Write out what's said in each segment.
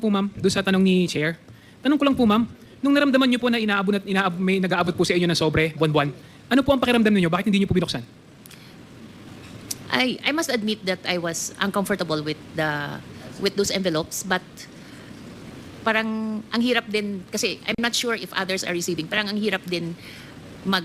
po ma'am, doon sa tanong ni Chair. Tanong ko lang po ma'am, nung naramdaman niyo po na may nag-aabot po sa inyo ng sobre, buwan-buwan, ano po ang pakiramdam niyo? Bakit hindi niyo po binuksan? I must admit that I was uncomfortable with those envelopes, but parang ang hirap din kasi I'm not sure if others are receiving. Parang ang hirap din I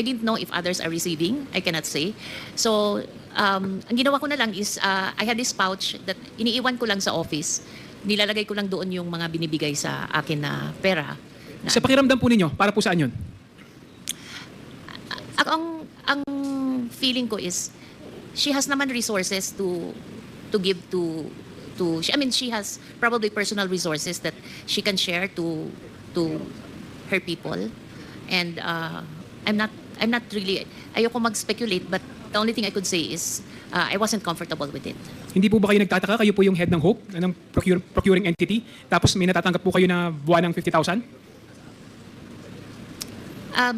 didn't know if others are receiving. I cannot say. So ang ginawa ko na lang is I had this pouch that iniiwan ko lang sa office. Nilalagay ko lang doon yung mga binibigay sa akin na pera. Sa pakiramdam po ninyo, para po saan yun? Ang feeling ko is she has naman resources to give to I mean, she has probably personal resources that she can share to her people, and I'm not really, ayoko mag-speculate, but the only thing I could say is I wasn't comfortable with it. Hindi po ba kayo nagtataka? Kayo po yung head ng HOPE, ng procuring entity, tapos may natatanggap po kayo na buwan ng 50,000?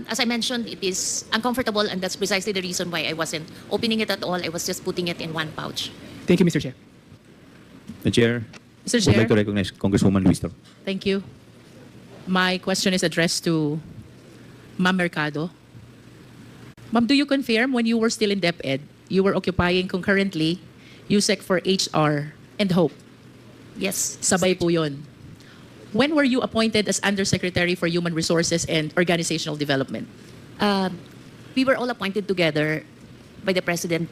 As I mentioned, it is uncomfortable, and that's precisely the reason why I wasn't opening it at all. I was just putting it in one pouch. Thank you, Mr. Chair. The Chair, Mr. would Chair, like to recognize Congresswoman Luistro. thank you. My question is addressed to Ma'am Mercado. Ma'am, do you confirm when you were still in DepEd, you were occupying concurrently USEC for HR and HOPE? Yes. Sabay po yun. When were you appointed as Undersecretary for Human Resources and Organizational Development? We were all appointed together by the President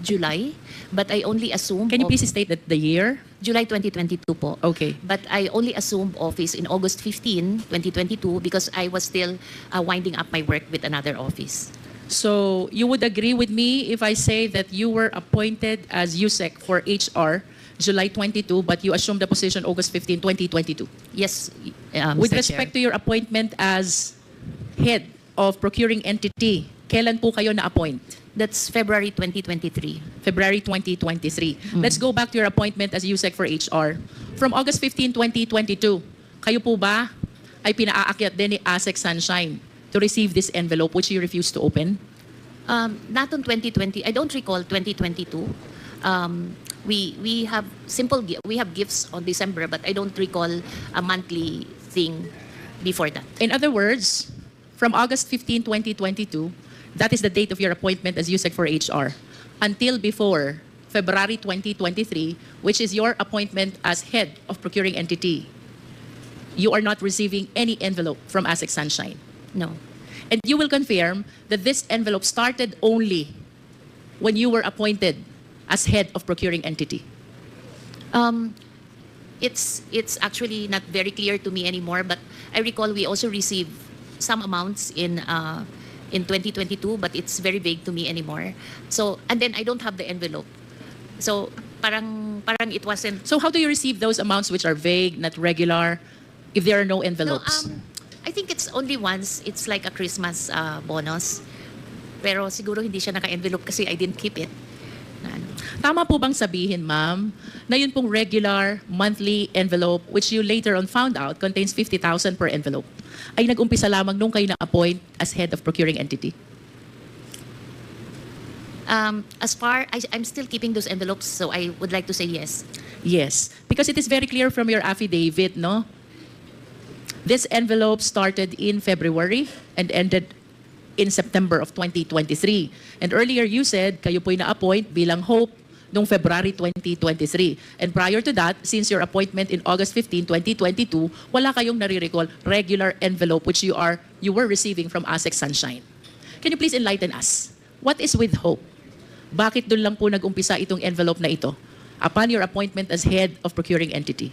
July, but I only assumed... Can you please state that the year? July 2022 po. Okay. But I only assumed office in August 15, 2022 because I was still winding up my work with another office. So you would agree with me if I say that you were appointed as USEC for HR July 22, but you assumed the position August 15, 2022? Yes, With Mr. respect Chair. to your appointment as head of procuring entity, kailan po kayo na-appoint? That's February 2023. February 2023. Let's go back to your appointment as USEC for HR. From August 15, 2022, kayo po ba ay pinaakyat din ni ASEC Sunshine to receive this envelope which you refused to open? Not on 2020. I don't recall 2022. We have we have gifts on December, but I don't recall a monthly thing before that. In other words, from August 15, 2022, that is the date of your appointment as USEC for HR, until before February 2023, which is your appointment as head of procuring entity, you are not receiving any envelope from ASEC Sunshine. No. And you will confirm that this envelope started only when you were appointed as head of procuring entity. It's actually not very clear to me anymore, but I recall we also received some amounts in 2022, but it's very vague to me anymore. So, and then I don't have the envelope. So, parang it wasn't... So how do you receive those amounts which are vague, not regular, if there are no envelopes? No, I think it's only once. It's like a Christmas bonus. Pero siguro hindi siya naka-envelope kasi I didn't keep it. Tama po bang sabihin, ma'am, na yun pong regular monthly envelope which you later on found out contains 50,000 per envelope ay nag-umpisa lamang nung kayo na-appoint as head of procuring entity? I'm still keeping those envelopes, so I would like to say yes. Yes, because it is very clear from your affidavit, no? This envelope started in February and ended in September of 2023. And earlier you said kayo po'y na-appoint bilang HOPE noong February 2023. And prior to that, since your appointment in August 15, 2022, wala kayong nare-recall regular envelope which you were receiving from ASEC Sunshine. Can you please enlighten us? What is with HOPE? Bakit doon lang po nag-umpisa itong envelope na ito upon your appointment as head of procuring entity?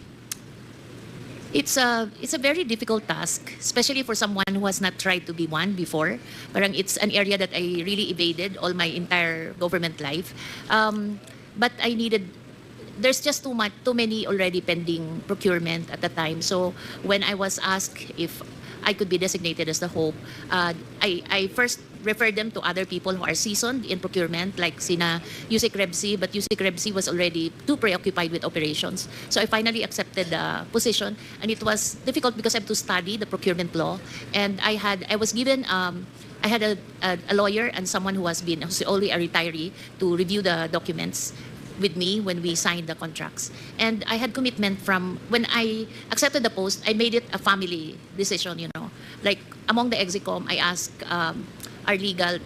It's a very difficult task, especially for someone who has not tried to be one before. Parang it's an area that I really evaded all my entire government life. But there's just too many already pending procurement at the time. So when I was asked if I could be designated as the HOPE, I first referred them to other people who are seasoned in procurement, like sina Yusek Rebsi, but Yusek Rebsi was already too preoccupied with operations. So I finally accepted the position, and it was difficult because I have to study the procurement law, and I was given I had a lawyer and someone who's only a retiree to review the documents. with me when we signed the contracts. And I had commitment from when I accepted the post, I made it a family decision, you know. Like among the execom, I asked our legal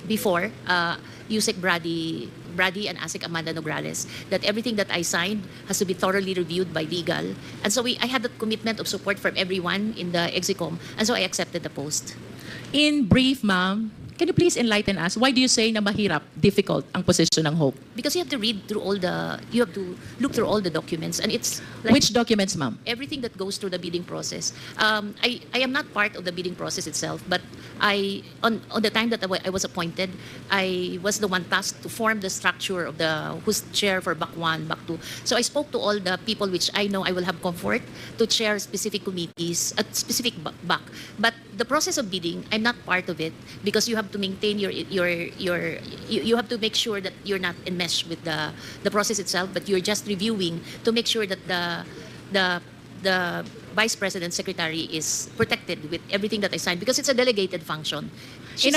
before, Yusek Brady and ASIC Amanda Nograles, that everything that I signed has to be thoroughly reviewed by legal. And so I had that commitment of support from everyone in the execom, and so I accepted the post. In brief, ma'am, can you please enlighten us? Why do you say na mahirap, difficult ang posisyon ng Hope? Because you have to you have to look through all the documents, and it's like Which documents, ma'am? everything that goes through the bidding process. I am not part of the bidding process itself, but on the time that I was appointed, I was the one tasked to form the structure of who's chair for BAC 1, BAC 2. So I spoke to all the people which I know I will have comfort to chair specific committees at specific BAC. But the process of bidding, I'm not part of it because you have to maintain you have to make sure that you're not enmeshed with the process itself, but you're just reviewing to make sure that the vice president secretary is protected with everything that I signed because it's a delegated function. She's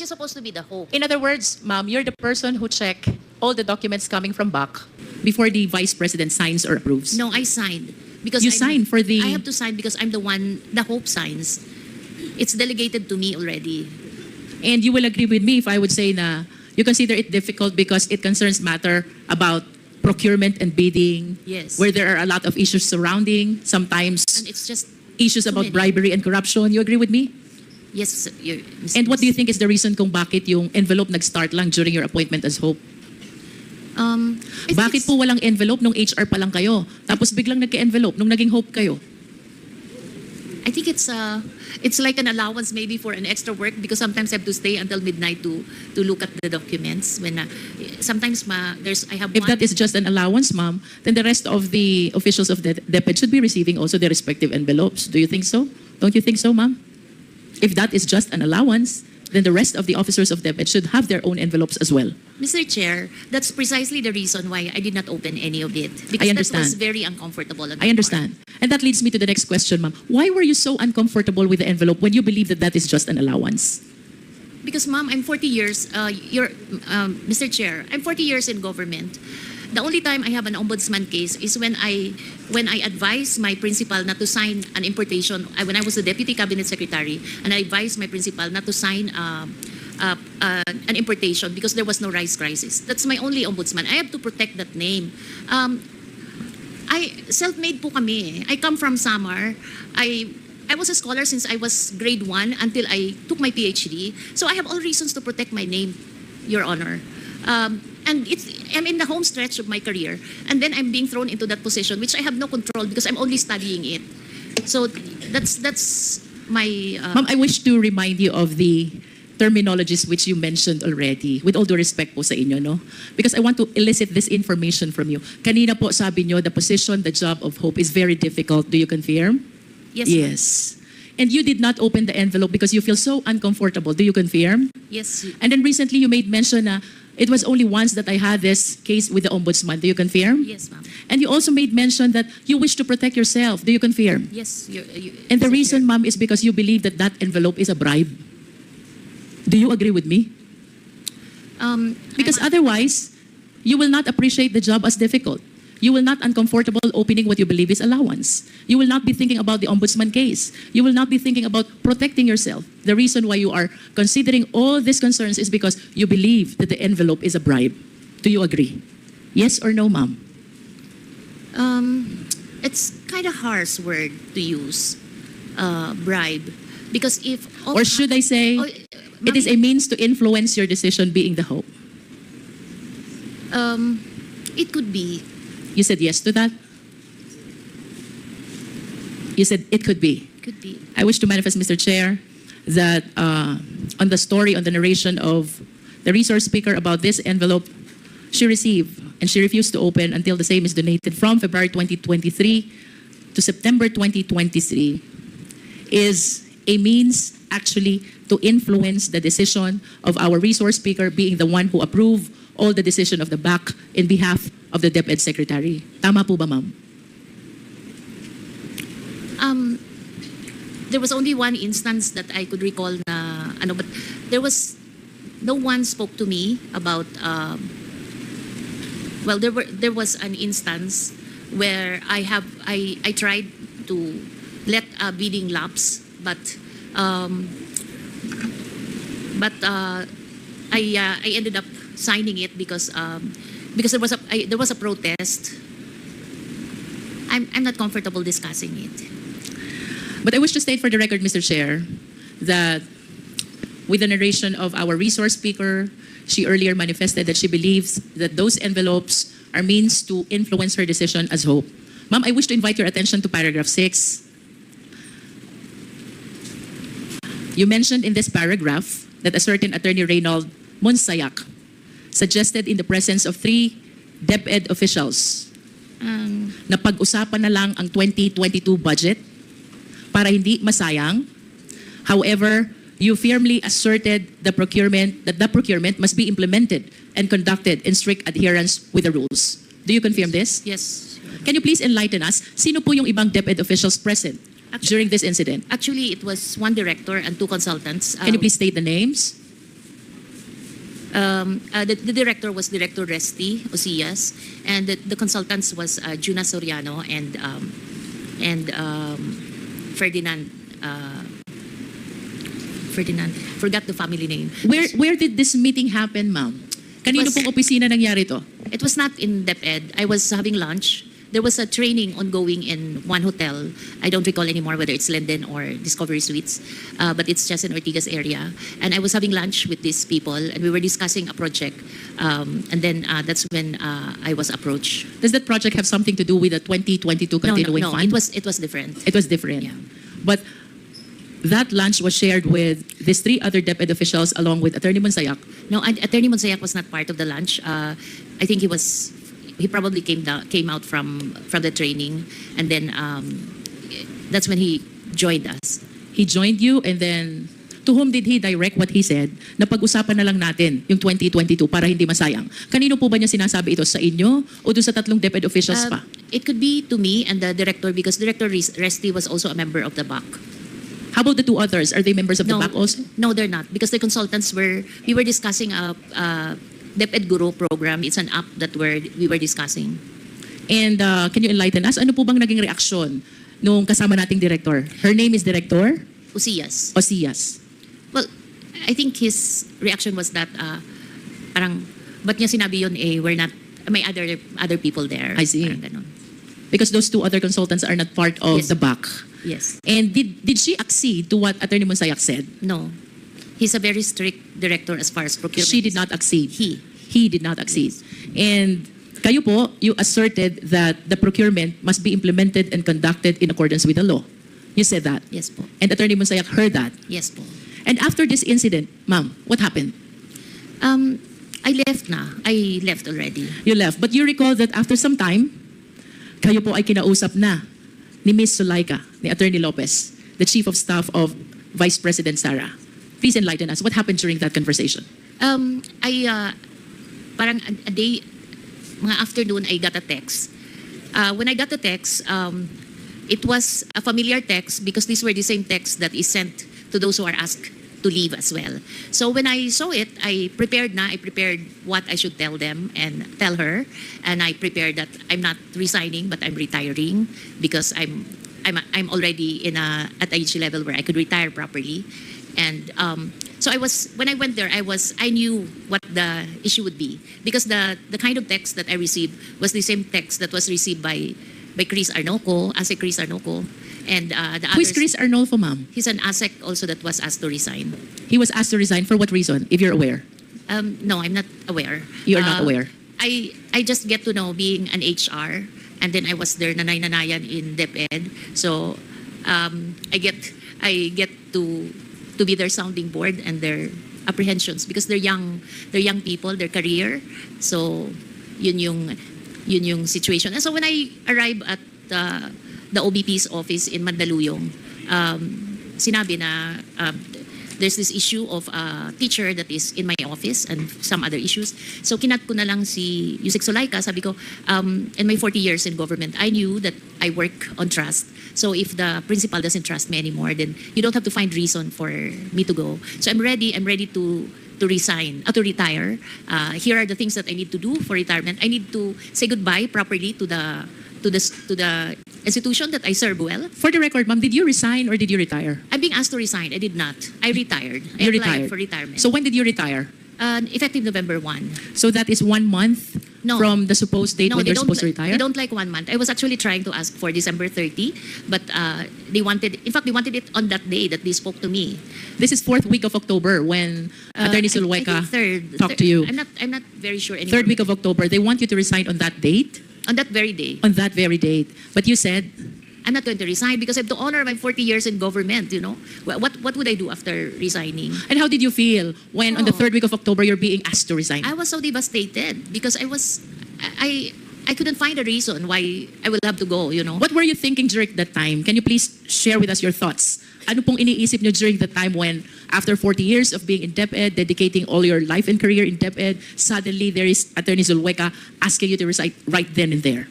supposed to be the hope. In other words, ma'am, you're the person who check all the documents coming from BAC before the vice president signs or approves. No, I signed because You signed for the- I have to sign because I'm the one the hope signs. It's delegated to me already. And you will agree with me if I would say na you consider it difficult because it concerns matter about procurement and bidding, Yes. where there are a lot of issues surrounding, sometimes And it's just issues too about many. bribery and corruption. You agree with me? Yes, And what do you think is the reason kung bakit yung envelope nag-start lang during your appointment as Hope? Bakit po walang envelope nung HR pa lang kayo? Tapos biglang nagka-envelope nung naging Hope kayo? I think it's like an allowance maybe for an extra work because sometimes I have to stay until midnight to look at the documents when sometimes I have If one. that is just an allowance, ma'am, then the rest of the officials of the DepEd should be receiving also their respective envelopes. Do you think so? Don't you think so, ma'am? If that is just an allowance, then the rest of the officers of DepEd should have their own envelopes as well. Mr. Chair, that's precisely the reason why I did not open any of it because I that understand. was very uncomfortable. On I my understand. And that leads me to the next question, ma'am. Why were you so uncomfortable with the envelope when you believe that that is just an allowance? part. Because, ma'am, I'm 40 years. Mr. Chair, I'm 40 years in government. The only time I have an ombudsman case is when I advised my principal not to sign an importation. When I was the deputy cabinet secretary, and I advised my principal not to sign an importation because there was no rice crisis. That's my only ombudsman. I have to protect that name. Self-made po kami. I come from Samar. I was a scholar since I was grade 1 until I took my PhD. So I have all reasons to protect my name, Your Honor. And I'm in the home stretch of my career. And then I'm being thrown into that position, which I have no control because I'm only studying it. So that's my... Ma'am, I wish to remind you of the terminologies which you mentioned already. With all due respect po sa inyo, no? Because I want to elicit this information from you. Kanina po sabi nyo, the position, the job of Hope is very difficult. Do you confirm? yes, ma'am. Yes. And you did not open the envelope because you feel so uncomfortable. Do you confirm? Yes. And then recently you made mention na it was only once that I had this case with the ombudsman. Do you confirm? Yes, ma'am. And you also made mention that you wish to protect yourself. Do you confirm? Yes. And the Mr. reason, Chair. ma'am, is because you believe that that envelope is a bribe. Do you agree with me? Because otherwise, you will not appreciate the job as difficult. You will not uncomfortable opening what you believe is allowance. You will not be thinking about the ombudsman case. You will not be thinking about protecting yourself. The reason why you are considering all these concerns is because you believe that the envelope is a bribe. Do you agree? Yes or no, ma'am? It's kind of harsh word to use, bribe, because if Or should I say, it is a means to influence your decision being the hope? it could be. You said yes to that? You said it could be. Could be. I wish to manifest, Mr. Chair, that on the story, on the narration of the resource speaker about this envelope she received and she refused to open until the same is donated from February 2023 to September 2023 is a means actually to influence the decision of our resource speaker being the one who approved all the decision of the BAC in behalf of the DepEd Secretary. Tama po ba, ma'am? There was only one instance that I could recall na but there was no one spoke to me about Well, there was an instance where I tried to let a bidding lapse, but I ended up signing it because there was a protest. I'm not comfortable discussing it. But I wish to state for the record, Mr. Chair, that with the narration of our resource speaker, she earlier manifested that she believes that those envelopes are means to influence her decision as hope. Ma'am, I wish to invite your attention to paragraph 6. You mentioned in this paragraph that a certain Attorney Reynold Monsayak suggested in the presence of 3 DepEd officials na pag-usapan na lang ang 2022 budget para hindi masayang. However, you firmly asserted that the procurement must be implemented and conducted in strict adherence with the rules. Do you confirm this? Yes. Can you please enlighten us? Sino po yung ibang DepEd officials present during this incident? Actually, it was 1 director and 2 consultants. Can you please state the names? The director was Director Resty Osias, and the consultants was Juna Soriano and Ferdinand. Ferdinand, forgot the family name. Where did this meeting happen, ma'am? Kanino was- pong opisina nangyari to? It was not in DepEd. I was having lunch. There was a training ongoing in one hotel. I don't recall anymore whether it's Linden or Discovery Suites, but it's just in Ortigas area. And I was having lunch with these people, and we were discussing a project. And then that's when I was approached. Does that project have something to do with the 2022 continuing no, fund? it was different. It was different. Yeah. But that lunch was shared with these 3 other DepEd officials along with Attorney Monsayak. No, Attorney Monsayak was not part of the lunch. I think he probably came out from the training, and then that's when he joined us. He joined you, and then to whom did he direct what he said na pag-usapan na lang natin yung 2022 para hindi masayang? Kanino po ba niya sinasabi ito? Sa inyo o doon sa 3 DepEd officials pa? It could be to me and the director, because Director Resty was also a member of the BAC. How about the 2 others? Are they members of the BAC also? No, they're not, because the consultants we were discussing a DepEd Guru program. It's an app that we were discussing. And can you enlighten us? Ano po bang naging reaksyon nung kasama nating director? Her name is Director Osias. Osias. Well, I think his reaction was that parang, ba't niya sinabi yun, we're not, may other people there. I see. Parang ganun. Because those 2 other consultants are not part of Yes. the BAC. Yes. And did she accede to what Attorney Monsayak said? No. He's a very strict director as far as procurement. She did not accede. He Did not accede. And kayo po, you asserted that the procurement must be implemented and conducted in accordance with the law. You said that. Yes po. And Attorney Monsayak heard that. Yes po. And after this incident, ma'am, what happened? I left na. I left already. You left. But you recall that after some time, kayo po ay kinausap na ni Ms. Sulaika, ni Attorney Lopez, the Chief of Staff of Vice President Sara. Please enlighten us. What happened during that conversation? Parang a day, mga afternoon, I got a text. When I got the text, it was a familiar text because these were the same texts that is sent to those who are asked to leave as well. So when I saw it, I prepared what I should tell them and tell her, and I prepared that I'm not resigning but I'm retiring because I'm already at age level where I could retire properly. And so when I went there, I knew what the issue would be, because the kind of text that I received was the same text that was received by Chris Arnoco, ASEC Chris Arnoco, and the Who is others. Chris Arnolfo, ma'am? He's an ASEC also that was asked to resign. He was asked to resign for what reason, if you're aware? No, I'm not aware. You're not aware? I just get to know being an HR, and then I was there nanay-nanayan in DepEd. So I get to be their sounding board and their apprehensions, because they're young people, their career. So yun yung situation. And so when I arrived at the OBP's office in Mandaluyong, sinabi na there's this issue of a teacher that is in my office and some other issues. So kinat ko na lang si Yusek Sulaika. Sabi ko, in my 40 years in government, I knew that I work on trust. So if the principal doesn't trust me anymore, then you don't have to find reason for me to go. So I'm ready to resign, to retire. Here are the things that I need to do for retirement. I need to say goodbye properly to the institution that I serve well. For the record, ma'am, did you resign or did you retire? I'm being asked to resign. I did not. I retired. I You applied retired. for retirement. So when did you retire? Effective November 1. So that is 1 month No. from the supposed date when they you're don't, supposed to retire? they don't like 1 month. I was actually trying to ask for December 30, but they wanted it on that day that they spoke to me. This is 4th week of October when Attorney I think Sulhueca third, talked to you. I'm not very sure anymore. 3rd week of October. They want you to resign on that date? On that very day. On that very date. But you said, I'm not going to resign because I have to honor my 40 years in government, you know. What would I do after resigning? and how did you feel when on the Oh. 3rd week of October you're being asked to resign? I was so devastated because I couldn't find a reason why I will have to go, you know. What were you thinking during that time? Can you please share with us your thoughts? Ano pong iniisip nyo during the time when after 40 years of being in DepEd, dedicating all your life and career in DepEd, suddenly there is Attorney Sulhueca asking you to resign right then and there?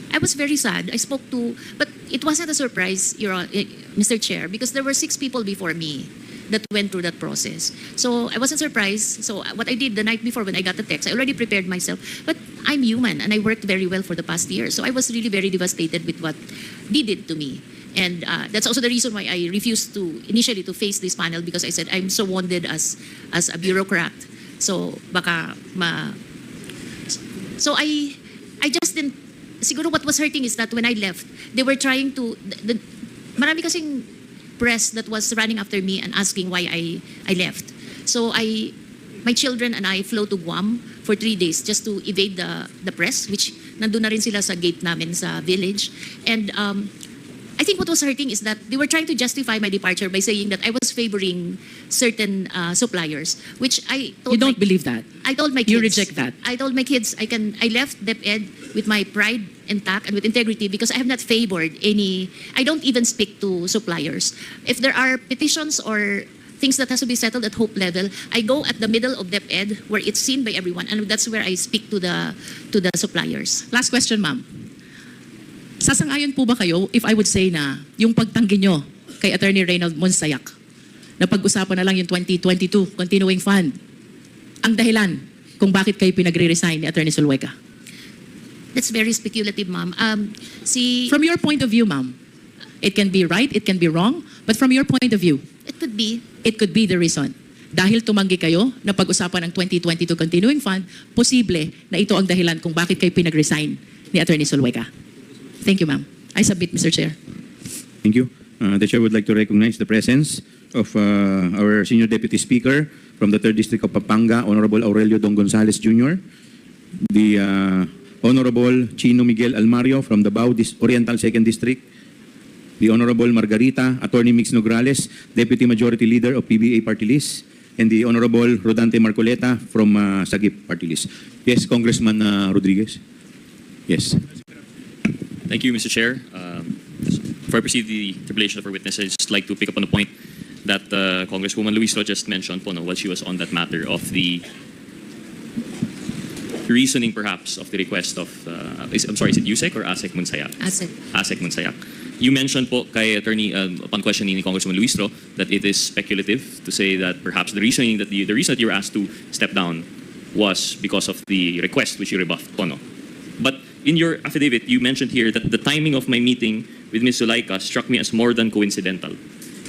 I was very sad. I spoke to, but it wasn't a surprise, Mr. Chair, because there were 6 people before me that went through that process. So I wasn't surprised. So what I did the night before when I got the text, I already prepared myself. But I'm human and I worked very well for the past year. So I was really very devastated with what they did to me. And that's also the reason why I refused to initially to face this panel, because I said I'm so wounded as a bureaucrat. So baka So I just didn't. Siguro what was hurting is that when I left, they were trying to. Marami kasing press that was running after me and asking why I left. So my children and I flew to Guam for 3 days just to evade the press, which nandun na rin sila sa gate namin sa village. And I think what was hurting is that they were trying to justify my departure by saying that I was favoring certain suppliers, which I told You don't believe that? I told my kids. You reject that? I told my kids I left DepEd with my pride intact and with integrity because I have not favored any. I don't even speak to suppliers. If there are petitions or things that has to be settled at Hope level, I go at the middle of DepEd where it's seen by everyone, and that's where I speak to the suppliers. Last question, ma'am. Sasangayon po ba kayo if I would say na yung pagtanggi nyo kay Attorney Reynald Monsayak na pag-usapan na lang yung 2022 continuing fund ang dahilan kung bakit kayo pinagre-resign ni Attorney Sulhueca? That's very speculative, ma'am. From your point of view, ma'am, it can be right, it can be wrong, but from your point of view, It could be. it could be the reason. Dahil tumanggi kayo na pag-usapan ng 2022 continuing fund, posible na ito ang dahilan kung bakit kayo pinag-resign ni Attorney Sulhueca. Thank you, ma'am. I submit, Mr. Chair. Thank you. The Chair would like to recognize the presence of our Senior Deputy Speaker from the 3rd District of Pampanga, Honorable Aurelio Don Gonzales Jr., the Honorable Chino Miguel Almario from the Bao Oriental 2nd District, the Honorable Margarita Attorney Mix Nograles, Deputy Majority Leader of PBA Party List, and the Honorable Rodante Marcoleta from Sagip Party List. Yes, Congressman Rodriguez. Yes. Thank you, Mr. Chair. Before I proceed the interpellation of our witnesses, I'd just like to pick up on the point that Congresswoman Luistro just mentioned po, no, while she was on that matter of the reasoning perhaps of the request of, is it Yusek or Asek Monsayak? Asek. Asek Monsayak. You mentioned po kay Attorney, upon questioning ni Congresswoman Luistro, that it is speculative to say that perhaps the reason that you were asked to step down was because of the request which you rebuffed po, no? But in your affidavit, you mentioned here that the timing of my meeting with Ms. Zulaika struck me as more than coincidental.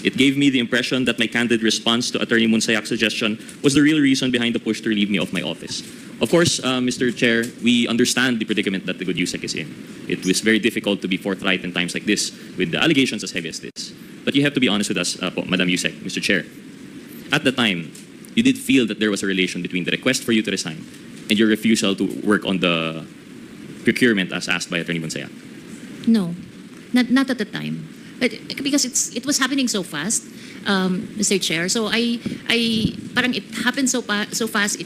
It gave me the impression that my candid response to Attorney Monsayak's suggestion was the real reason behind the push to relieve me of my office. Of course, Mr. Chair, we understand the predicament that the good USEC is in. It was very difficult to be forthright in times like this with the allegations as heavy as this. But you have to be honest with us, Madam USEC, Mr. Chair. At the time, you did feel that there was a relation between the request for you to resign and your refusal to work on the procurement as asked by Attorney Monsayak. No, not at the time. But because it was happening so fast, Mr. Chair. So parang it happened so fast.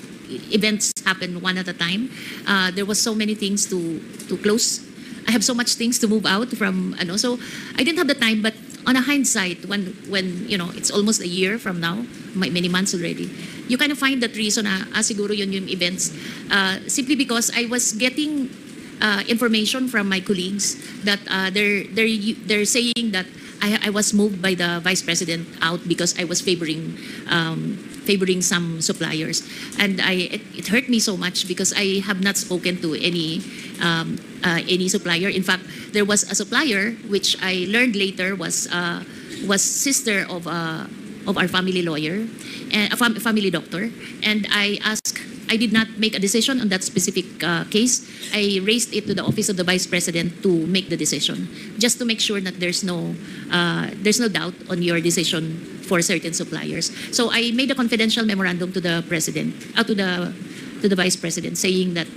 Events happen one at a time. There was so many things to close. I have so much things to move out from. So I didn't have the time. But on a hindsight, when it's almost a year from now, many months already, you kind of find that reason. Siguro yun yung events. Simply because I was getting information from my colleagues that they're saying that I was moved by the Vice President out because I was favoring favoring some suppliers. And it hurt me so much because I have not spoken to any supplier. In fact, there was a supplier which I learned later was sister of our family lawyer and a family doctor. And I did not make a decision on that specific case. I raised it to the office of the Vice President to make the decision, just to make sure that there's no doubt on your decision for certain suppliers. So I made a confidential memorandum to the President, to the Vice President, saying that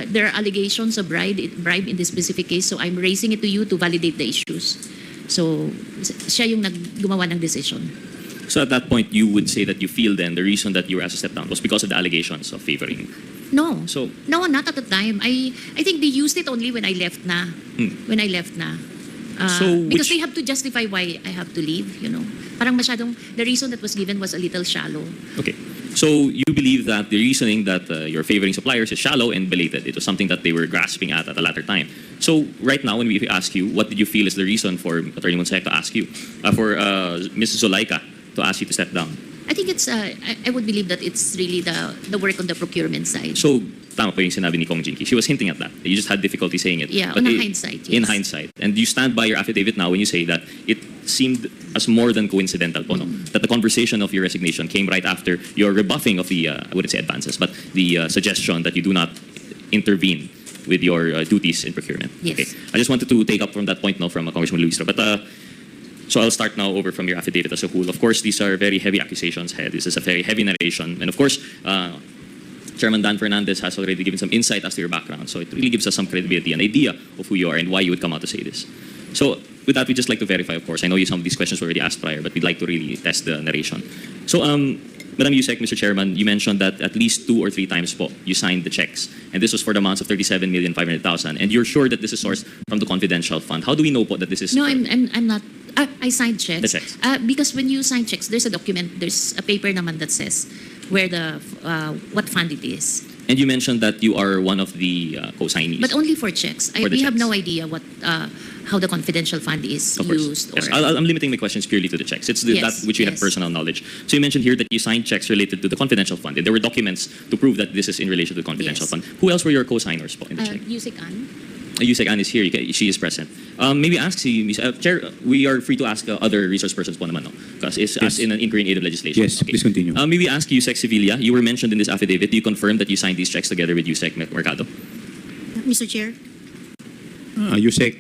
there are allegations of bribe in this specific case. So I'm raising it to you to validate the issues. So siya yung gumawa ng decision. So at that point, you would say that you feel then the reason that you were asked to step down was because of the allegations of favoring. No. So No, not at the time. I think they used it only when I left na. When I left na. So Because which- they have to justify why I have to leave, you know. Parang masyadong, the reason that was given was a little shallow. Okay. So you believe that the reasoning that you're favoring suppliers is shallow and belated. It was something that they were grasping at a latter time. So right now, when we ask you, what did you feel is the reason for Attorney Monsec to ask you, for Mrs. Zulaika to ask you to step down? I think it's, I would believe that it's really the work on the procurement side. So, tama po yung sinabi ni Kong Jinky. She was hinting at that. You just had difficulty saying it. Yeah, But on hindsight, yes. In hindsight. And you stand by your affidavit now when you say that it seemed as more than coincidental po, no? That the conversation of your resignation came right after your rebuffing of the, I wouldn't say advances, but the suggestion that you do not intervene with your duties in procurement. Yes. Okay. I just wanted to take up from that point now from Congressman Luistro. But so I'll start now over from your affidavit as a whole. Of course, these are very heavy accusations. This is a very heavy narration. And of course, Chairman Dan Fernandez has already given some insight as to your background. So it really gives us some credibility, an idea of who you are and why you would come out to say this. So with that, we'd just like to verify, of course. I know some of these questions were already asked prior, but we'd like to really test the narration. So, Madam Yusek, Mr. Chairman, you mentioned that at least 2 or 3 times po, you signed the checks. And this was for the amounts of 37,500,000. And you're sure that this is sourced from the confidential fund. How do we know po that this is... No, I'm not. I signed checks. The checks. Because when you sign checks, there's a document, there's a paper naman that says where what fund it is. And you mentioned that you are one of the co-signees. But only for checks. For the We have checks. no idea how the confidential fund is Of course. used. Yes. Or, I'm limiting my questions purely to the checks. It's Yes, that which you have yes. personal knowledge. So you mentioned here that you signed checks related to the confidential fund. And there were documents to prove that this is in relation to the confidential Yes. fund. Who else were your co-signers po in the check? Yusek Ann? Yusek Ann is here. She is present. Maybe ask si Ms. Chair, we are free to ask other resource persons po naman, no? Because it's as in an inquiry in aid of legislation. Yes, please continue. Maybe ask Yusek Sevilla. You were mentioned in this affidavit. Do you confirm that you signed these checks together with Yusek Mercado? Mr. Chair, Yusek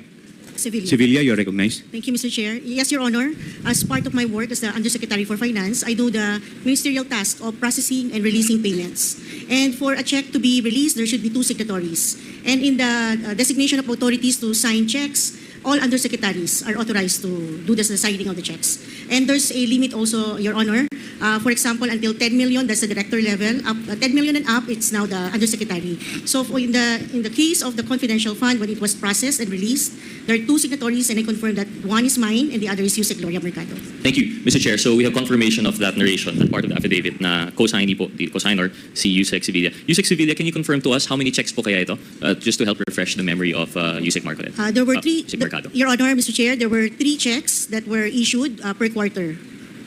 Sevilla. Sevilla, you're recognized. Thank you, Mr. Chair. Yes, Your Honor. As part of my work as the Undersecretary for Finance, I do the ministerial task of processing and releasing payments. And for a check to be released, there should be 2 signatories. And in the designation of authorities to sign checks, all undersecretaries are authorized to do the signing of the checks. And there's a limit also, Your Honor. For example, until 10 million, that's the director level. Up 10 million and up, it's now the undersecretary. So in the case of the confidential fund, when it was processed and released, there are 2 signatories, and I confirm that one is mine and the other is Yusek Gloria Mercado. Thank you, Mr. Chair. So we have confirmation of that narration, that part of the affidavit na co-signee po, the co-signer, si Yusek Sevilla. Yusek Sevilla, can you confirm to us how many checks po kaya ito? Just to help refresh the memory of Yusek Marcolet. There were 3, Yusek Mercado. Your Honor, Mr. Chair, there were 3 checks that were issued per quarter.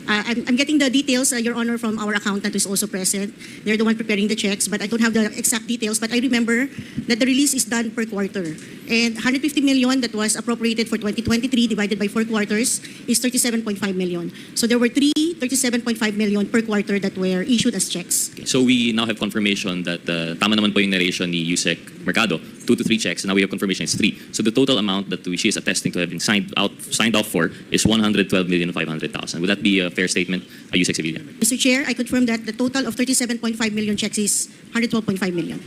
I'm getting the details, Your Honor, from our accountant who is also present. They're the one preparing the checks, but I don't have the exact details. But I remember that the release is done per quarter. And 150 million that was appropriated for 2023 divided by 4 quarters is 37.5 million. So there were 37.5 million per quarter that were issued as checks. Okay, so we now have confirmation that tama naman po yung narration ni Yusek Mercado, 2 to 3 checks. Now we have confirmation it's 3. So the total amount that she is attesting to have been signed off for is 112,500,000. Would that be a fair statement, Yusek Sevilla? Mr. Chair, I confirm that the total of 37.5 million checks is 112.5 million.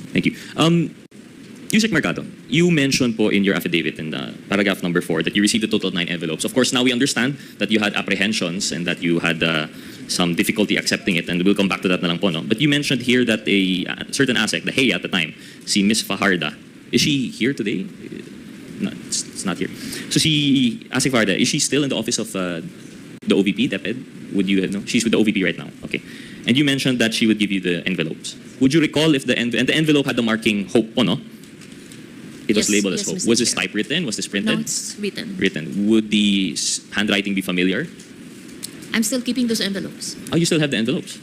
Thank you. Yusek Mercado, you mentioned po in your affidavit in paragraph number 4 that you received a total of 9 envelopes. Of course, now we understand that you had apprehensions and that you had some difficulty accepting it, and we'll come back to that na lang po, no? But you mentioned here that a certain ASEC, the HEA at the time, si Ms. Fajarda, is she here today? No, it's not here. So si ASEC Fajarda, is she still in the office of the OVP, DepEd? Would you know? She's with the OVP right now. Okay. And you mentioned that she would give you the envelopes. Would you recall if the envelope had the marking Hope po, no? It was Yes, labeled yes, as Hope. Mr. Was this Chair. typewritten? Was this printed? No, it's written. Written. Would the handwriting be familiar? I'm still keeping those envelopes. Oh, you still have the envelopes?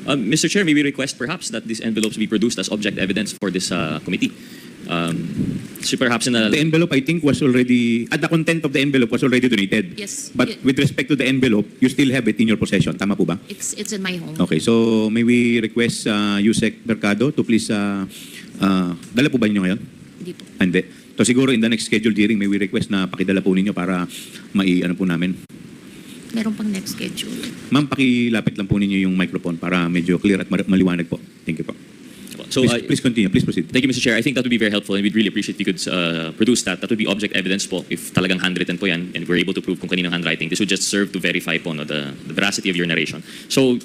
Mr. Chair, may we request perhaps that these envelopes be produced as object evidence for this committee? So perhaps in a... The envelope, I think, was already, the content of the envelope was already donated. Yes. But with respect to the envelope, you still have it in your possession. Tama po ba? It's in my home. Okay, so may we request Yusek Mercado to please, dala po ba niyo ngayon? Hindi po. Hindi. So siguro in the next scheduled hearing, may we request na pakidala po ninyo para ano po namin. Meron pang next schedule. Ma'am, pakilapit lang po ninyo yung microphone para medyo clear at maliwanag po. Thank you po. So, Please continue. Please proceed. thank you, Mr. Chair. I think that would be very helpful and we'd really appreciate if you could produce that. That would be object evidence po if talagang handwritten po yan and we're able to prove kung kaninong handwriting. This would just serve to verify po no, the veracity of your narration. So,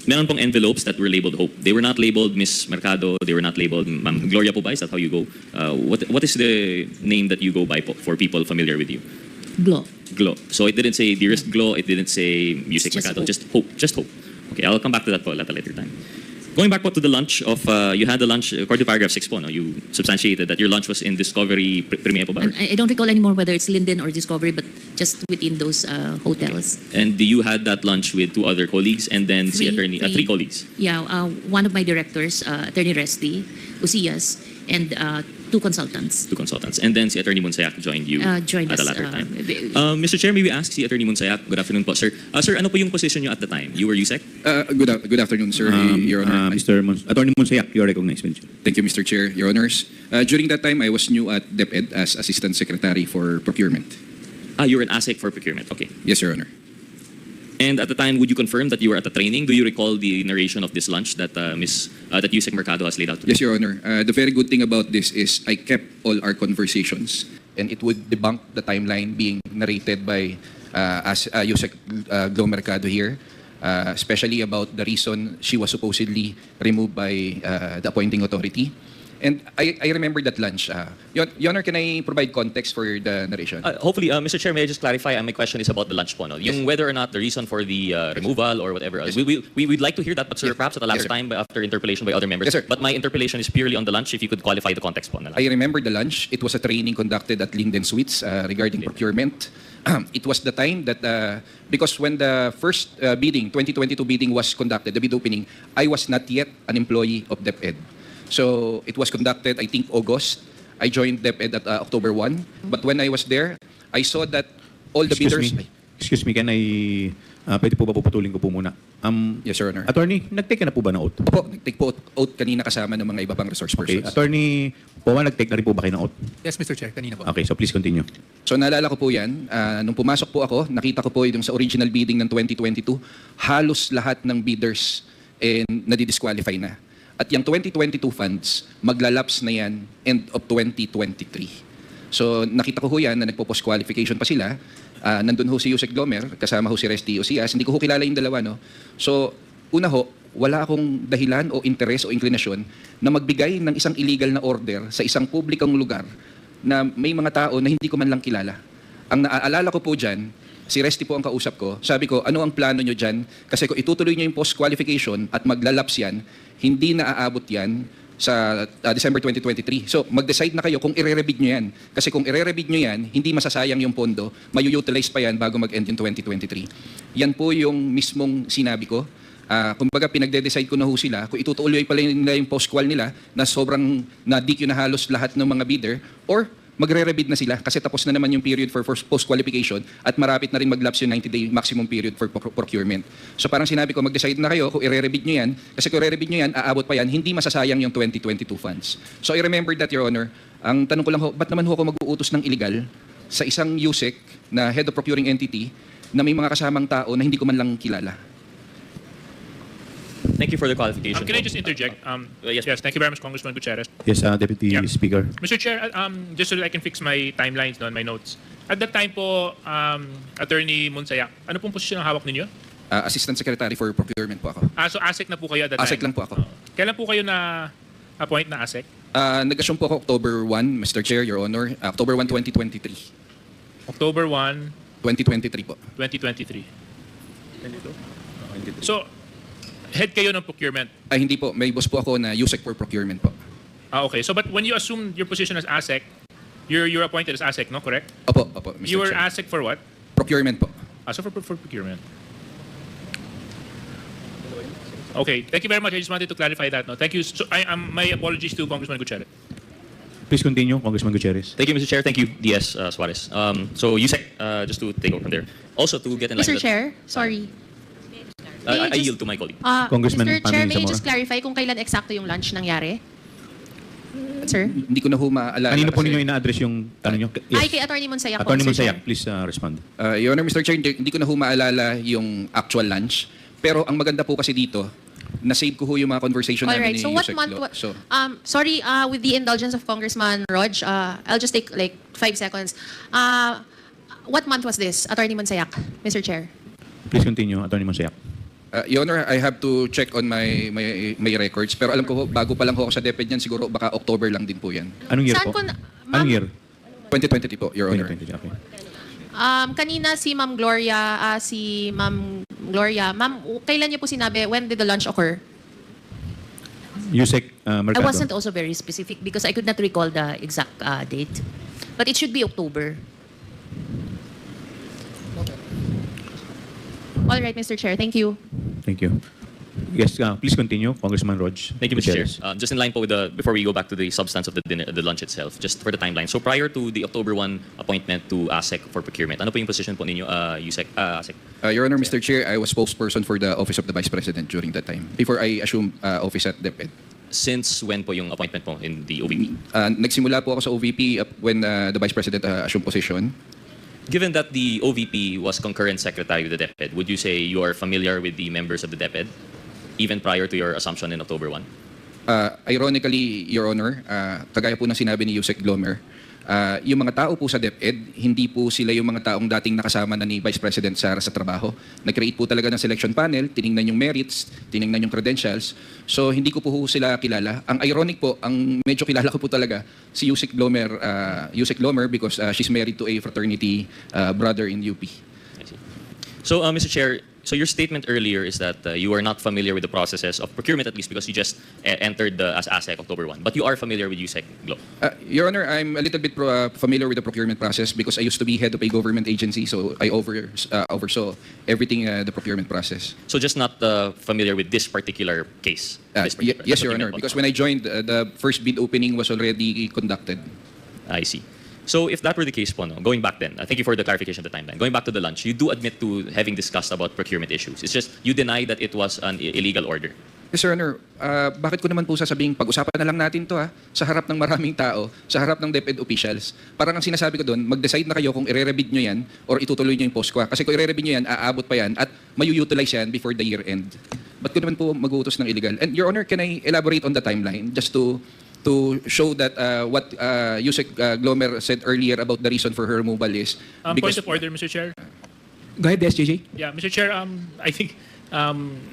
meron pong envelopes that were labeled Hope. They were not labeled Miss Mercado. They were not labeled Ma'am Gloria po ba? Is that how you go? What is the name that you go by po for people familiar with you? Glo. Glo. So it didn't say Dearest Glo. It didn't say Music Just Mercado. Hope. Just Hope. Just Hope. Okay, I'll come back to that po at a later time. Going back po to the lunch of, you had the lunch, according to paragraph 6 po, no, you substantiated that your lunch was in Discovery Premier po ba? And I don't recall anymore whether it's Linden or Discovery, but just within those hotels. And you had that lunch with 2 other colleagues and then si attorney, 3 colleagues. Yeah, one of my directors, Attorney Resty, Ucias, and 2 consultants. 2 consultants. And then si Attorney Monsayak joined you Joined at a us, later time. Mr. Chair, may we ask si Attorney Monsayak? Good afternoon po, sir. Sir, ano po yung position niyo at the time? You were USEC? Good afternoon, sir, Your Honor. Attorney Monsayak, you are recognized. Thank you, Mr. Chair, Your Honors. During that time, I was new at DepEd as Assistant Secretary for Procurement. You were an ASEC for procurement. Okay. Yes, Your Honor. And at the time, would you confirm that you were at the training? Do you recall the narration of this lunch that that Yusek Mercado has laid out today? Yes, Your Honor. The very good thing about this is I kept all our conversations, and it would debunk the timeline being narrated by Yusek Glo Mercado here, especially about the reason she was supposedly removed by the appointing authority. And I remember that lunch. Your Honor, can I provide context for the narration? Hopefully, Mr. Chair, may I just clarify? My question is about the lunch po. No? Yung whether or not the reason for the removal or whatever else. Yes. We'd like to hear that, but sir, Yes. perhaps at a Yes, later sir. time after interpellation by other members. Yes, sir. But my interpellation is purely on the lunch. If you could qualify the context po. Na lang. I remember the lunch. It was a training conducted at Linden Suites regarding procurement. It was the time that, because when the first bidding, 2022 bidding was conducted, the bid opening, I was not yet an employee of DepEd. So it was conducted, I think, August. I joined DepEd at October 1. But when I was there, I saw that all the bidders... Excuse me, can I, pwede po ba puputulin ko po muna? Yes, Your Honor. Attorney, nag-take ka na po ba na oath? Opo, nag-take po oath kanina kasama ng mga iba pang resource Okay, persons. Attorney Powa, nag-take na rin po ba kayo ng oath? Yes, Mr. Chair, kanina po. Okay, so please continue. So naalala ko po yan, nung pumasok po ako, nakita ko po yung sa original bidding ng 2022, halos lahat ng bidders nadi-disqualify na. At yung 2022 funds, maglalaps na yan end of 2023. So nakita ko ho yan na nagpo-post qualification pa sila. Nandun ho si Yusek Glomer, kasama ho si Resty Ucias. Hindi ko ho kilala yung dalawa, no? So una ho, wala akong dahilan o interes o inklinasyon na magbigay ng isang illegal na order sa isang publikong lugar na may mga tao na hindi ko man lang kilala. Ang naaalala ko po dyan, si Resty po ang kausap ko. Sabi ko, ano ang plano nyo dyan? Kasi kung itutuloy nyo yung post-qualification at maglalaps yan, hindi na aabot yan sa December 2023. So, mag-decide na kayo kung ire-rebid nyo yan. Kasi kung ire-rebid nyo yan, hindi masasayang yung pondo, may-utilize pa yan bago mag-end yung 2023. Yan po yung mismong sinabi ko. Kumbaga, pinagde-decide ko na ho sila kung itutuloy pala nila yung post-qual nila na sobrang na-DQ na halos lahat ng mga bidder or magre-rebid na sila kasi tapos na naman yung period for post-qualification at marapit na rin mag-lapse yung 90-day maximum period for procurement. So parang sinabi ko, mag-decide na kayo kung ire-rebid nyo yan kasi kung ire-rebid nyo yan, aabot pa yan, hindi masasayang yung 2022 funds. So I remember that, Your Honor. Ang tanong ko lang ho, ba't naman ho ako mag-uutos ng illegal sa isang USEC na head of procuring entity na may mga kasamang tao na hindi ko man lang kilala? Thank you for the qualification. Can I just interject? Yes. Yes, thank you very much, Congressman Gutierrez. Yes, Deputy Yeah. Speaker. Mr. Chair, just so that I can fix my timelines on my notes. At that time po, Attorney Monsayak, ano pong posisyon ang hawak ninyo? Assistant Secretary for Procurement po ako. So ASEC na po kayo at that time? ASEC lang po ako. Kailan po kayo na-appoint na ASEC? Nag-assume po ako October 1, Mr. Chair, Your Honor. October 1, 2023. October 1, 2023 po. 2023. So, head kayo ng procurement. Ay, hindi po. May boss po ako na USEC for Procurement po. Okay. So, but when you assume your position as ASEC, you're appointed as ASEC, no? Correct? Opo, Mr. You were Chair. ASEC for what? Procurement po. So for procurement. Okay, thank you very much. I just wanted to clarify that. No, thank you. So, my apologies to Congressman Gutierrez. Please continue, Congressman Gutierrez. Thank you, Mr. Chair. Thank you, DS Suarez. So, Yusek, just to take over from there. Also, to get in line Mr. with Chair, sorry. I May I yield to my colleague. Congressman Mr. Chair, Pamela may I Zamora. just clarify kung kailan eksakto yung lunch nangyari? Sir? Hindi ko na ho maalala. Kanino po kasi- ninyo ina-address yung tanong nyo? Ay, kay Attorney Monsayak po, Attorney Mr. Chair. Monsayak, please respond. Your Honor, Mr. Chair, hindi ko na ho maalala yung actual lunch. Pero ang maganda po kasi dito, na-save ko ho yung mga conversation namin Alright, ni so what Yusek month? Glo. So, Sorry, with the indulgence of Congressman Rog, I'll just take like 5 seconds. What month was this, Attorney Monsayak, Mr. Chair? Please continue, Attorney Monsayak. Your Honor, I have to check on my records. Pero alam ko ho, bago pa lang ho ako sa DepEd yan, siguro baka October lang din po yan. Anong year Saan po? ko na- Anong Ma'am? year? 2020 po, Your Honor. 2020, okay. Kanina si Ma'am Gloria, Ma'am, kailan niyo po sinabi, when did the lunch occur? Yusek I Mercado. wasn't also very specific because I could not recall the exact date. But it should be October. All right, Mr. Chair, thank you. Thank you. Yes, please continue, Congressman Rog. Thank you, Mr. Chair. Gutierrez. Just in line po with before we go back to the substance of the dinner, the lunch itself, just for the timeline. So prior to the October 1 appointment to ASEC for procurement, ano po yung position po ninyo, Yusek, ASEC? Your Honor, Mr. Chair, I was spokesperson for the Office of the Vice President during that time, before I assumed office at DepEd. Since when po yung appointment po in the OVP? Nagsimula po ako sa OVP when the Vice President assumed position. Given that the OVP was concurrent secretary with the DepEd, would you say you are familiar with the members of the DepEd, even prior to your assumption in October 1? Ironically, Your Honor, kagaya po ng sinabi ni Yusek Glomer, yung mga tao po sa DepEd, hindi po sila yung mga taong dating nakasama na ni Vice President Sara sa trabaho. Nag-create po talaga ng selection panel, tiningnan yung merits, tiningnan yung credentials. So hindi ko po sila kilala. Ang ironic po, ang medyo kilala ko po talaga si Yusek Glomer because she's married to a fraternity brother in UP. I see. So, Mr. Chair, so your statement earlier is that you are not familiar with the processes of procurement, at least because you just entered as ASEC October 1. But you are familiar with USEC Glo. Your Honor, I'm a little bit familiar with the procurement process because I used to be head of a government agency, so I oversaw everything the procurement process. So just not familiar with this particular case? This particular- Yes, Your procurement Honor, because when I joined, the first bid opening was already conducted. I see. So if that were the case po, no, going back then, thank you for the clarification of the timeline. Going back to the lunch, you do admit to having discussed about procurement issues. It's just you deny that it was an illegal order. Yes, Your Honor, bakit ko naman po sasabing pag-usapan na lang natin to sa harap ng maraming tao, sa harap ng DepEd officials. Parang ang sinasabi ko doon, mag-decide na kayo kung ire-rebid nyo yan or itutuloy nyo yung POSCO. Kasi kung ire-rebid nyo yan, aabot pa yan at mayu-utilize yan before the year end. Ba't ko naman po mag-uutos ng illegal? And Your Honor, can I elaborate on the timeline just to show that what Yusek Glomer said earlier about the reason for her removal is Point of order, Mr. Chair. Go ahead, SJJ. Yeah, Mr. Chair, I think,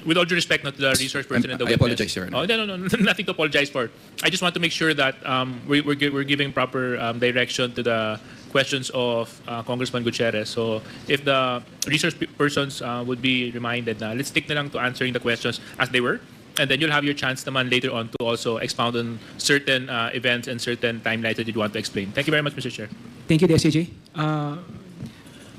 with all due respect not to the resource person and the I witness. apologize, Your Honor. Oh, no, nothing to apologize for. I just want to make sure that we're giving proper direction to the questions of Congressman Gutierrez. So if the resource persons would be reminded na let's stick na lang to answering the questions as they were. And then you'll have your chance naman later on to also expound on certain events and certain timelines that you'd want to explain. Thank you very much, Mr. Chair. Thank you, SJJ.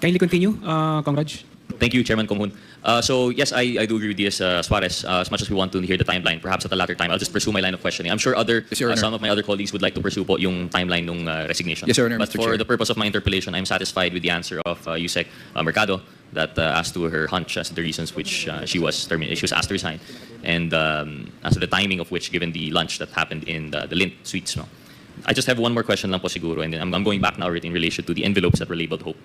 Kindly continue, Congrats. Thank you, Chairman Konghoon. So yes, I do agree with DS Suarez. As much as we want to hear the timeline, perhaps at a later time, I'll just pursue my line of questioning. I'm sure Yes, Your Honor. some of my other colleagues would like to pursue po yung timeline ng resignation. Yes, Your Honor, But Mr. for Chair. the purpose of my interpellation, I'm satisfied with the answer of Yusek Mercado that as to her hunch as to the reasons which she was asked to resign, and as to the timing of which, given the lunch that happened in the Lint Suites. No? I just have one more question lang po siguro, and then I'm going back now in relation to the envelopes that were labeled Hope.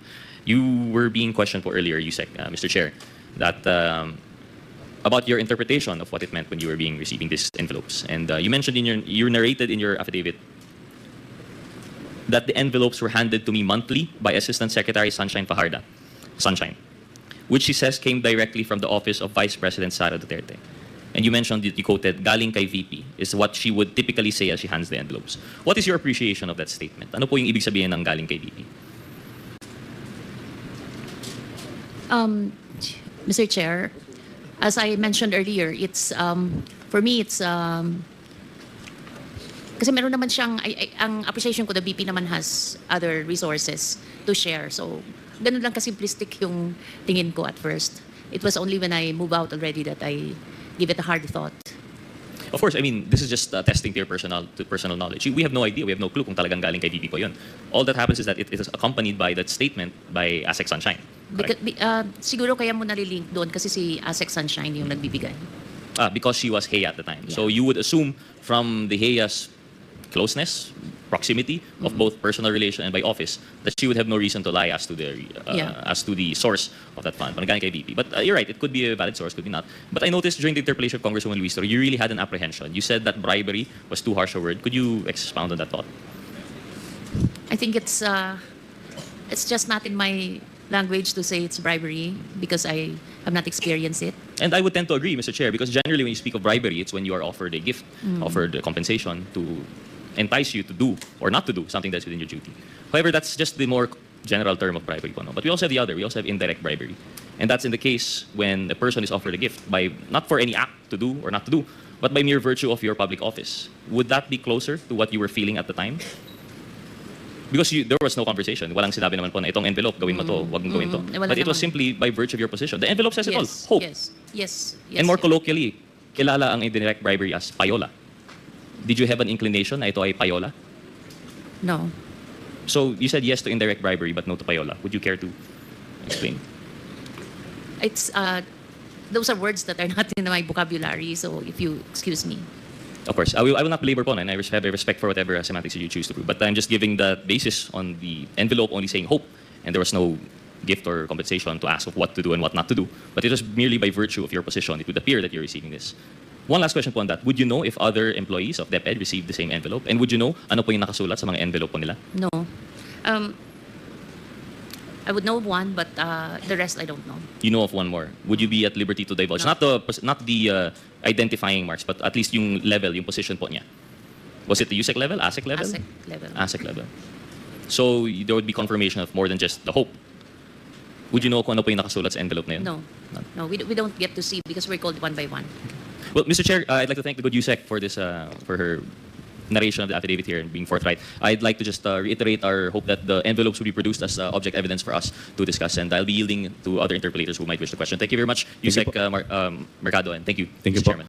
You were being questioned po earlier, Yusek, Mr. Chair, that about your interpretation of what it meant when you were receiving these envelopes. And you mentioned you narrated in your affidavit that the envelopes were handed to me monthly by Assistant Secretary Sunshine Fajarda, which she says came directly from the office of Vice President Sara Duterte. And you mentioned that you quoted, galing kay VP, is what she would typically say as she hands the envelopes. What is your appreciation of that statement? Ano po yung ibig sabihin ng galing kay VP? Mr. Chair, as I mentioned earlier, it's for me it's kasi meron naman siyang ang appreciation ko, the BP naman has other resources to share. So ganun lang kasimplistic yung tingin ko at first. It was only when I move out already that I give it a hard thought. Of course, I mean, this is just testing to your personal knowledge. We have no idea, we have no clue kung talagang galing kay VP po yun. All that happens is that it is accompanied by that statement by ASEC Sunshine. Correct? Siguro kaya mo nalilink doon kasi si ASEC Sunshine yung nagbibigay. Because she was Heya at the time. So you would assume from the Heya's closeness, proximity of both personal relation and by office that she would have no reason to lie as to the source of that fund. Panagaling kay VP. But you're right, it could be a valid source, could be not. But I noticed during the interpellation of Congresswoman Luis, you really had an apprehension. You said that bribery was too harsh a word. Could you expound on that thought? I think it's just not in my language to say it's bribery because I have not experienced it. And I would tend to agree, Mr. Chair, because generally when you speak of bribery, it's when you are offered a gift, offered a compensation to entice you to do or not to do something that's within your duty. However, that's just the more general term of bribery. But we also have the other. We also have indirect bribery. And that's in the case when a person is offered a gift by not for any act to do or not to do, but by mere virtue of your public office. Would that be closer to what you were feeling at the time? Because there was no conversation. Walang sinabi naman po na itong envelope, gawin mo to, wag mong gawin to. But it was simply by virtue of your position. The envelope says it all. Hope. Yes. And more colloquially, kilala ang indirect bribery as payola. Did you have an inclination na ito ay payola? No. So you said yes to indirect bribery but no to payola. Would you care to explain? It's those are words that are not in my vocabulary, so if you excuse me. Of course, I will not belabor po, and I have a respect for whatever semantics you choose to prove. But I'm just giving the basis on the envelope only saying hope, and there was no gift or compensation to ask of what to do and what not to do. But it was merely by virtue of your position. It would appear that you're receiving this. One last question po on that. Would you know if other employees of DepEd received the same envelope? And would you know ano po yung nakasulat sa mga envelope po nila? No. I would know one, but the rest I don't know. You know of one more. Would you be at liberty to divulge? No. Not the identifying marks, but at least yung level, yung position po niya. Was it the USEC level, ASEC level? ASEC level. ASEC level. So there would be confirmation of more than just the hope. Would you know kung ano po yung nakasulat sa envelope na yun? No. None. No, we don't get to see because we're called one by one. Well, Mr. Chair, I'd like to thank the good USEC for this, for her narration of the affidavit here and being forthright. I'd like to just reiterate our hope that the envelopes will be produced as object evidence for us to discuss, and I'll be yielding to other interpellators who might wish to question. Thank you very much, USEC Mercado, and thank you, Thank you Mr. po. Chairman.